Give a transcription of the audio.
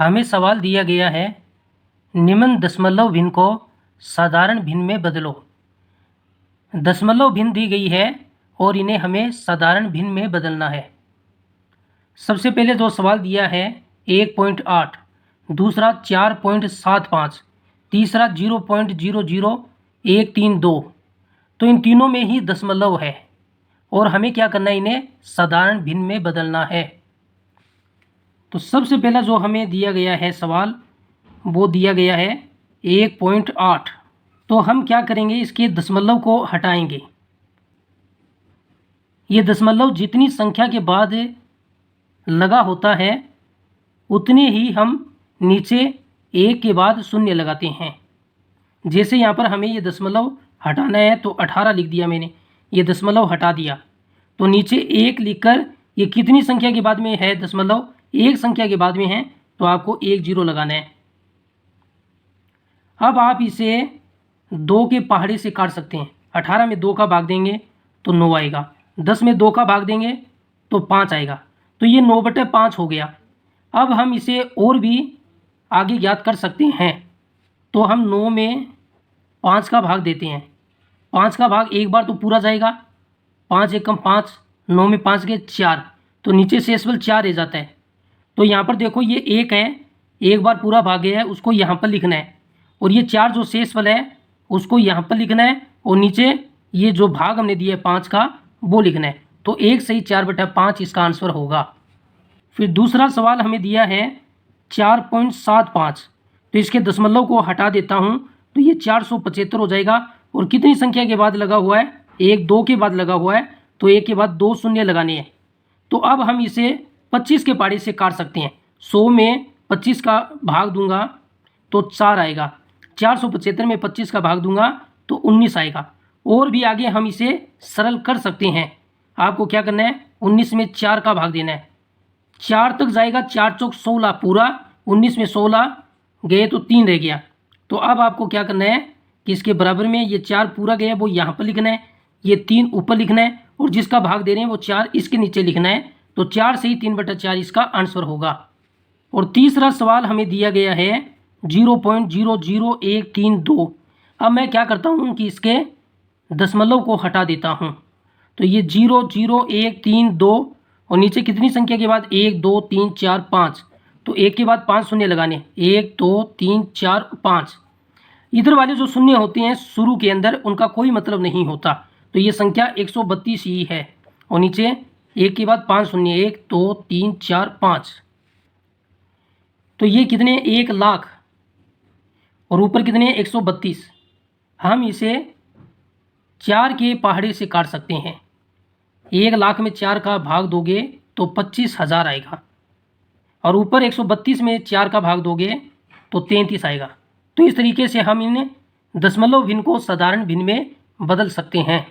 हमें सवाल दिया गया है, निम्न दशमलव भिन्न को साधारण भिन्न में बदलो। दशमलव भिन्न दी गई है और इन्हें हमें साधारण भिन्न में बदलना है। सबसे पहले जो सवाल दिया है 1.8, दूसरा 4.75, तीसरा 0.00132। तो इन तीनों में ही दशमलव है और हमें क्या करना है, इन्हें साधारण भिन्न में बदलना है। तो सबसे पहला जो हमें दिया गया है सवाल, वो दिया गया है 1.8। तो हम क्या करेंगे, इसके दशमलव को हटाएंगे। ये दशमलव जितनी संख्या के बाद लगा होता है उतने ही हम नीचे एक के बाद शून्य लगाते हैं। जैसे यहाँ पर हमें ये दशमलव हटाना है तो 18 लिख दिया मैंने, ये दशमलव हटा दिया। तो नीचे एक लिखकर ये कितनी संख्या के बाद में है दशमलव, एक संख्या के बाद में है, तो आपको 1 0 लगाना है। अब आप इसे 2 के पहाड़े से काट सकते हैं। 18 में 2 का भाग देंगे तो 9 आएगा, 10 में 2 का भाग देंगे तो 5 आएगा। तो ये 9/5 हो गया। अब हम इसे और भी आगे ज्ञात कर सकते हैं। तो हम 9 में 5 का भाग देते हैं। 5 का भाग एक बार तो पूरा जाएगा, 5 एकम 5, 9 में 5 के 4, तो नीचे शेषफल 4 रह जाता है। तो यहाँ पर देखो ये 1 है, एक बार पूरा भाग गया है, उसको यहाँ पर लिखना है। और ये 4 जो शेषफल है उसको यहाँ पर लिखना है, और नीचे ये जो भाग हमने दिया है 5 का वो लिखना है। तो 1 सही 4/5 इसका आंसर होगा। फिर दूसरा सवाल हमें दिया है 4.75। तो इसके दशमलव को हटा देता हूँ तो ये 475 हो जाएगा। और कितनी संख्या के बाद लगा हुआ है, 1 2 के बाद लगा हुआ है, तो 1 के बाद 2 शून्य लगाने हैं। तो अब हम इसे 25 के पहाड़े से काट सकते हैं। 100 में 25 का भाग दूंगा तो 4 आएगा, 475 में 25 का भाग दूंगा तो 19 आएगा। और भी आगे हम इसे सरल कर सकते हैं। आपको क्या करना है, 19 में 4 का भाग देना है, 4 तक जाएगा, 4 चौक 16 पूरा, 19 में 16 गए तो 3 रह गया। तो अब आपको क्या करना है कि इसके बराबर में ये 4 पूरा गया वो यहाँ पर लिखना है, ये 3 ऊपर लिखना है, और जिसका भाग दे रहे हैं वो 4 इसके नीचे लिखना है। तो 4 से ही 3/4 इसका आंसर होगा। और तीसरा सवाल हमें दिया गया है 0.00132। अब मैं क्या करता हूँ कि इसके दशमलव को हटा देता हूँ। तो ये 0.00132, और नीचे कितनी संख्या के बाद 1 2 3 4 5, तो 1 के बाद 5 शून्य लगाने, 1 2 3 4 5। इधर वाले जो शून्य होते हैं शुरू के अंदर उनका कोई मतलब नहीं होता। तो ये संख्या 132 ही है। और नीचे 1 के बाद 5 शून्य, 1 2 3 4 5। तो ये कितने, 1 लाख, और ऊपर कितने 132। हम इसे 4 के पहाड़े से काट सकते हैं। 1 लाख में 4 का भाग दोगे तो 25,000 आएगा, और ऊपर 132 में 4 का भाग दोगे तो 33 आएगा। तो इस तरीके से हम इन दशमलव भिन्न को साधारण भिन्न में बदल सकते हैं।